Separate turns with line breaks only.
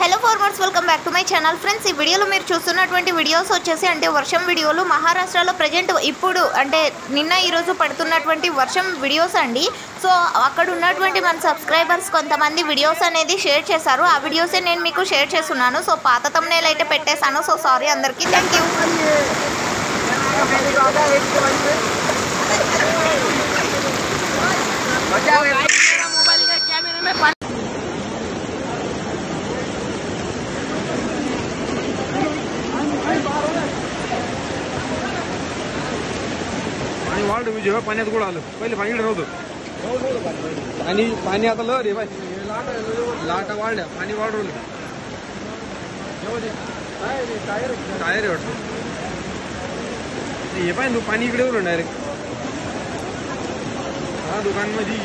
Hello farmers, welcome back to my channel. Friends, ఈ వీడియోలో మీరు చూస్తున్నటువంటి వీడియోస్ వచ్చేసి అంటే వర్షం వీడియోలు. మహారాష్ట్రలో ప్రజెంట్ ఇప్పుడు అంటే నిన్న ఈరోజు పడుతున్నటువంటి వర్షం వీడియోస్ అండి. సో అక్కడ ఉన్నటువంటి మన సబ్స్క్రైబర్స్ కొంతమంది వీడియోస్ అనేది షేర్ చేశారు. ఆ వీడియోసే నేను మీకు షేర్ చేస్తున్నాను. సో పాత తమ్నేల్ అయితే పెట్టేశాను. సో సారీ అందరికీ. Thank you.
पाणी वाढ विजय पाण्यात कुठं आलं पहिले पाणी नव्हतं आणि पाणी आता लहर आहे बाय लाटा वाढल्या पाणी वाढवलं टायर वाटतं हे पाय तू पाणी इकडे उरलं डायरेक्ट हा दुकानमध्ये